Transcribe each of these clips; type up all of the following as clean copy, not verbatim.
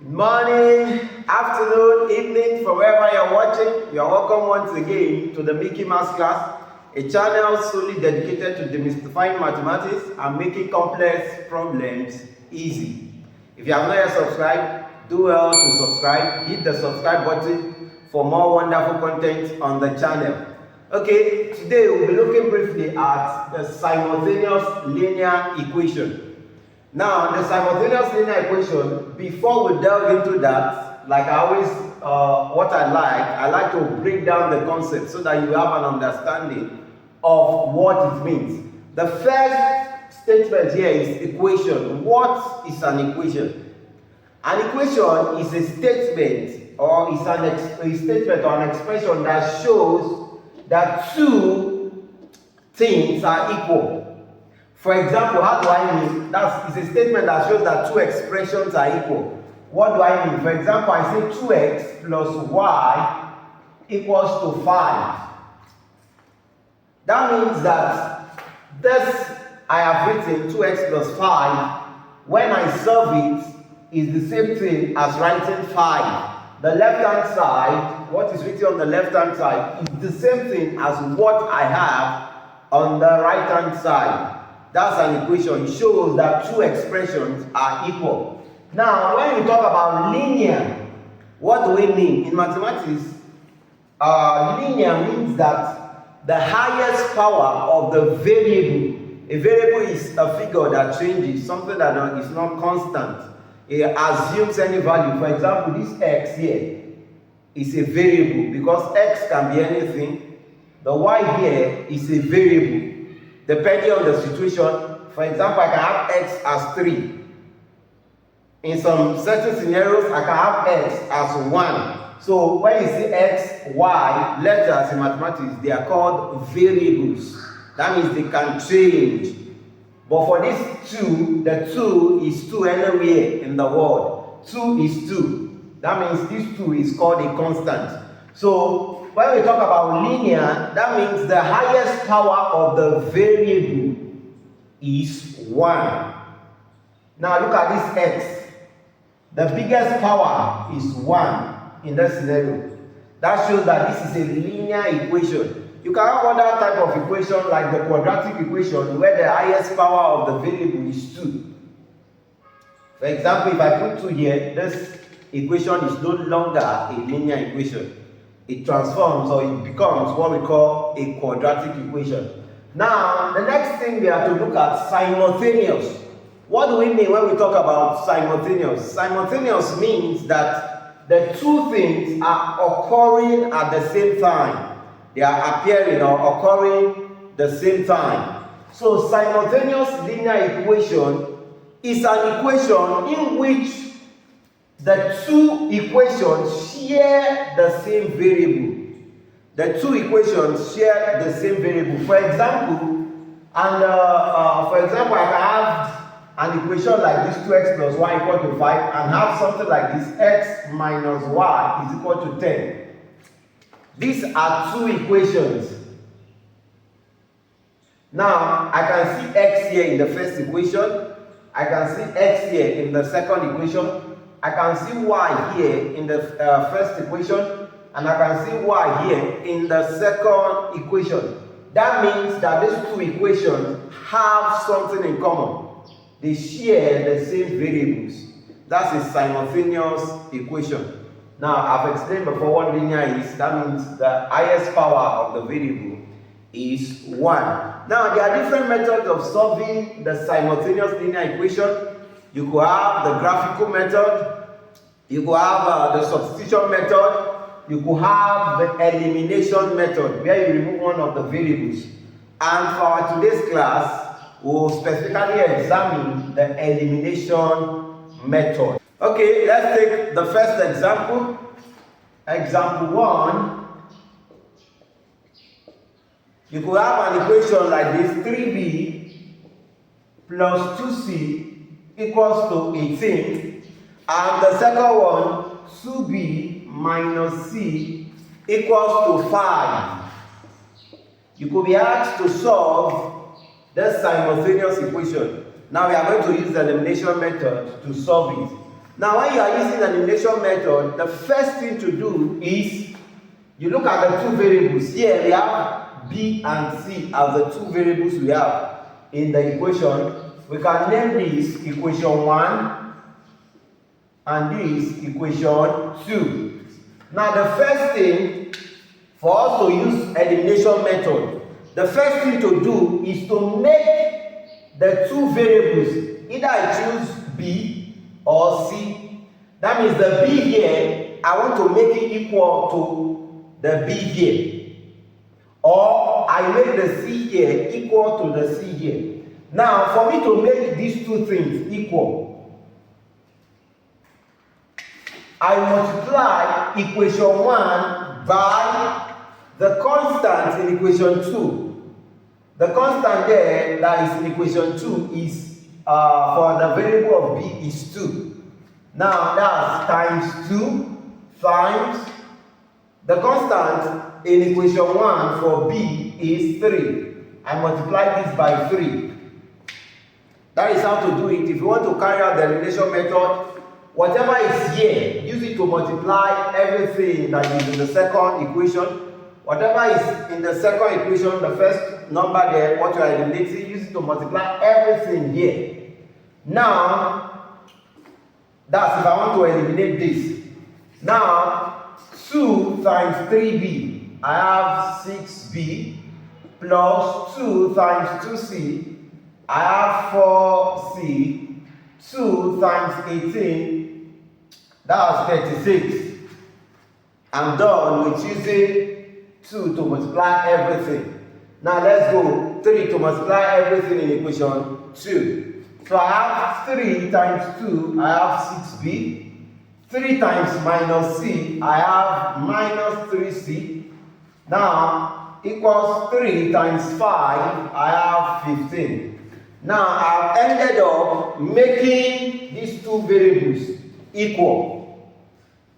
Morning, afternoon, evening, from wherever you're watching, you're welcome once again to the Mickey Mouse class, a channel solely dedicated to demystifying mathematics and making complex problems easy. If you have not yet subscribed, do well to subscribe. Hit the subscribe button for more wonderful content on the channel. Okay, today we'll be looking briefly at the simultaneous linear equation. Now, the simultaneous linear equation, before we delve into that, like I always, what I like to break down the concept so that you have an understanding of what it means. The first statement here is equation. What is an equation? An equation is a statement or is a statement or an expression that shows that two things are equal. For example, how do I mean? It's a statement that shows that two expressions are equal. What do I mean? For example, I say 2x plus y equals to 5. That means that this I have written 2x plus 5, when I solve it, is the same thing as writing 5. The left-hand side, what is written on the left-hand side, is the same thing as what I have on the right-hand side. That's an equation. It shows that two expressions are equal. Now, when we talk about linear, what do we mean? In mathematics, linear means that the highest power of the variable, a variable is a figure that changes, something that is not constant. It assumes any value. For example, this x here is a variable because x can be anything. The y here is a variable. Depending on the situation, for example, I can have x as 3. In some certain scenarios, I can have x as 1. So when you see x, y, letters in mathematics, they are called variables. That means they can change. But for this 2, the 2 is 2 anywhere in the world. 2 is 2. That means this 2 is called a constant. So when we talk about linear, that means the highest power of the variable is 1. Now look at this x. The biggest power is 1 in this scenario. That shows that this is a linear equation. You can have other type of equation like the quadratic equation where the highest power of the variable is 2. For example, if I put 2 here, this equation is no longer a linear equation. It transforms or it becomes what we call a quadratic equation. Now, the next thing we have to look at simultaneous. What do we mean when we talk about simultaneous? Simultaneous means that the two things are occurring at the same time. They are appearing or occurring the same time. So, simultaneous linear equation is an equation in which the two equations share the same variable. The two equations share the same variable. For example, I can have an equation like this 2x plus y equal to 5 and have something like this x minus y is equal to 10. These are two equations. Now, I can see x here in the first equation. I can see x here in the second equation. I can see y here in the first equation, and I can see y here in the second equation. That means that these two equations have something in common. They share the same variables. That's a simultaneous equation. Now, I've explained before what linear is. That means the highest power of the variable is 1. Now, there are different methods of solving the simultaneous linear equation. You could have the graphical method, you could have the substitution method, you could have the elimination method where you remove one of the variables. And for our today's class, we'll specifically examine the elimination method. Okay, let's take the first example. Example 1. You could have an equation like this, 3b plus 2c equals to 18, and the second one, 2b minus c equals to 5. You could be asked to solve this simultaneous equation. Now we are going to use the elimination method to solve it. Now, when you are using the elimination method, the first thing to do is you look at the two variables. Here we have B and C as the two variables we have in the equation. We can name this equation 1 and this equation 2. Now, the first thing for us to use elimination method, the first thing to do is to make the two variables, either I choose B or C. That means the B here, I want to make it equal to the B here. Or I make the C here equal to the C here. Now, for me to make these two things equal, I multiply equation 1 by the constant in equation 2. The constant there that is in equation 2 is for the variable of B is 2. Now that's times 2 times the constant in equation 1 for B is 3. I multiply this by 3. That is how to do it. If you want to carry out the elimination method, whatever is here, use it to multiply everything that is in the second equation. Whatever is in the second equation, the first number there, what you are eliminating, use it to multiply everything here. Now, that's if I want to eliminate this. Now, 2 times 3b, I have 6b, plus 2 times 2c, I have 4c, 2 times 18, that's 36. I'm done with using 2 to multiply everything. Now let's go 3 to multiply everything in equation 2. So I have 3 times 2, I have 6b. 3 times minus c, I have minus 3c. Now equals 3 times 5, I have 15. Now I've ended up making these two variables equal.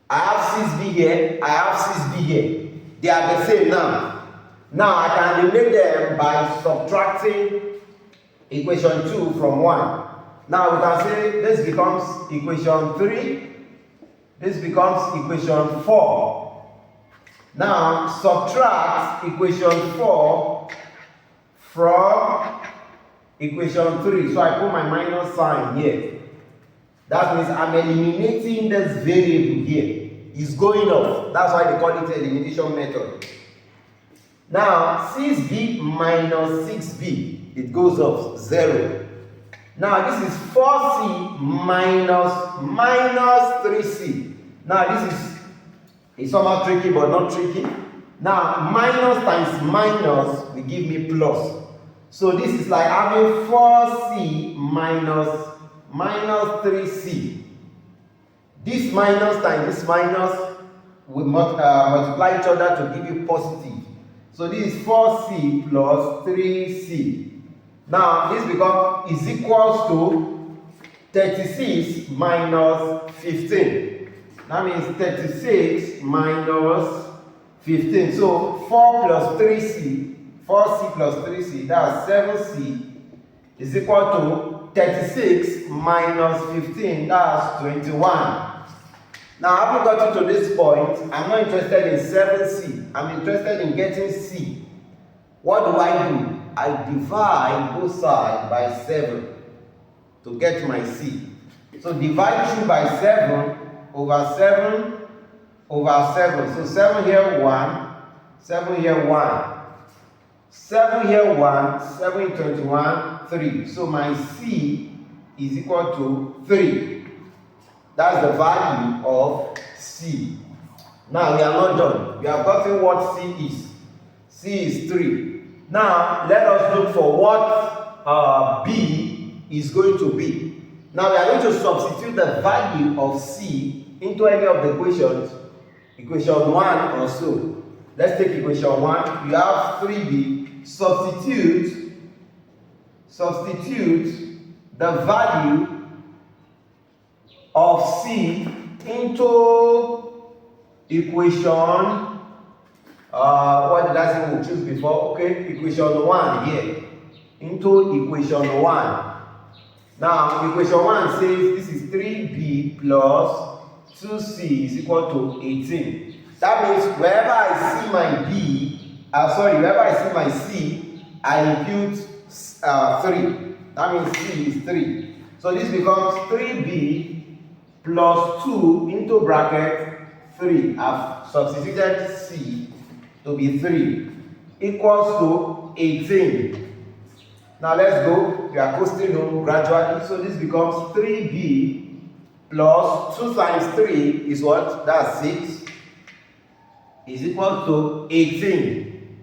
I have 6b here, I have 6b here. They are the same now. Now I can eliminate them by subtracting equation 2 from 1. Now we can say this becomes equation 3. This becomes equation 4. Now subtract equation 4 from equation 3. So I put my minus sign here. That means I'm eliminating this variable here. It's going off. That's why they call it elimination method. Now 6b minus 6b, it goes off 0. Now this is 4c minus 3c. Now this is somewhat tricky but not tricky. Now minus times minus will give me plus. So this is like having 4c minus 3c. This minus times this minus will multiply each other to give you positive. So this is 4c plus 3c. Now this becomes is equals to 36 minus 15. That means 36 minus 15. So 4 plus 3c, 4c plus 3c, that's 7c, is equal to 36 minus 15, that's 21. Now, having gotten to this point, I'm not interested in 7c. I'm interested in getting c. What do? I divide both sides by 7 to get my c. So divide through by 7 over 7 over 7. So 7 here 1, 7 here 1. 7 here 1, 7 21, 3. So my c is equal to 3. That's the value of c. Now we are not done. We have gotten what c is. C is 3. Now let us look for what b is going to be. Now we are going to substitute the value of c into any of the equations. Equation 1 or so. Let's take equation 1. You have 3b. Substitute the value of c into equation, what did I say we'll choose before? Okay, equation 1 here. Into equation 1. Now, equation 1 says this is 3b plus 2c is equal to 18. That means wherever I see my b, wherever I see my c, I impute 3. That means c is 3. So this becomes 3b plus 2 into bracket 3. I've substituted c to be 3 equals to 18. Now let's go. We are coasting home gradually. So this becomes 3b plus 2 times 3 is what? That's 6. Is equal to 18.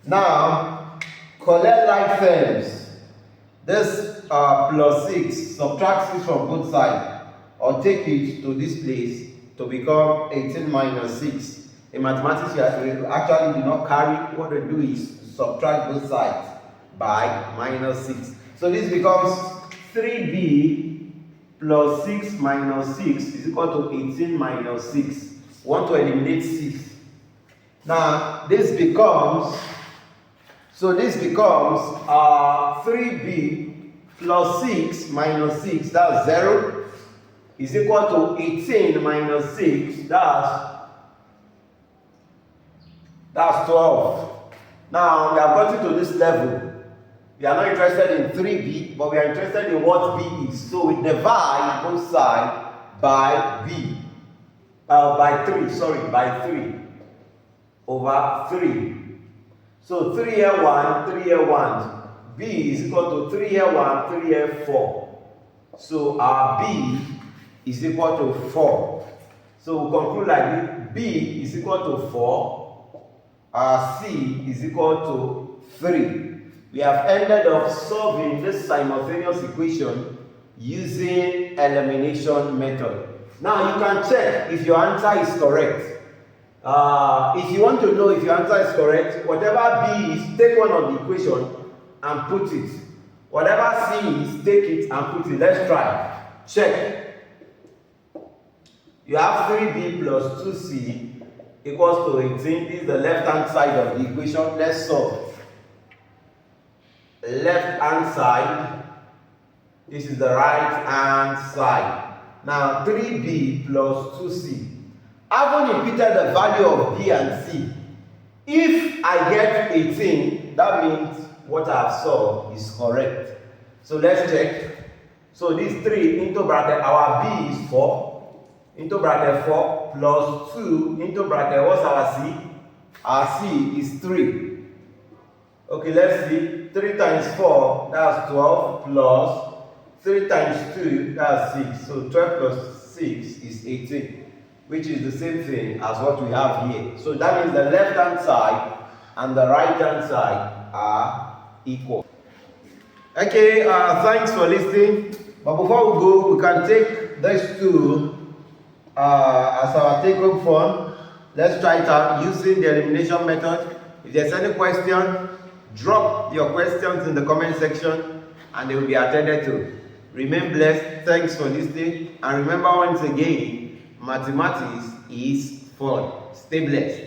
Now, collect like terms. This plus 6, subtract 6 from both sides. Or take it to this place to become 18 minus 6. In mathematics, you actually do not carry. What we do is subtract both sides by minus 6. So this becomes 3b plus 6 minus 6 is equal to 18 minus 6. We want to eliminate 6. Now this becomes 3b plus 6 minus 6, that's 0, is equal to 18 minus 6, that's 12. Now we have gotten to this level. We are not interested in 3b, but we are interested in what b is. So we divide both sides by b. By 3 over 3. So 3 here 1, 3 here 1. B is equal to 3 here 1, 3 here 4. So our b is equal to 4. So we conclude like this. B is equal to 4. Our c is equal to 3. We have ended up solving this simultaneous equation using elimination method. Now you can check if your answer is correct. If you want to know if your answer is correct, whatever b is, take one of the equation and put it. Whatever c is, take it and put it. Let's try. Check. You have 3b plus 2c equals to 18. This is the left hand side of the equation. Let's solve. Left hand side, this is the right hand side. Now 3b plus 2c. I haven't imputed the value of b and c. If I get 18, that means what I have solved is correct. So let's check. So this 3 into bracket, our b is 4, into bracket 4 plus 2 into bracket, what's our c? Our c is 3. Okay, let's see. 3 times 4, that's 12, plus 3 times 2, that's 6. So 12 plus 6 is 18, which is the same thing as what we have here. So that means the left hand side and the right hand side are equal. Okay, thanks for listening. But before we go, we can take these two as our take-home fun. Let's try it out using the elimination method. If there's any question, drop your questions in the comment section and they will be attended to. Remain blessed. Thanks for listening. And remember once again, mathematics is fun. Stay blessed.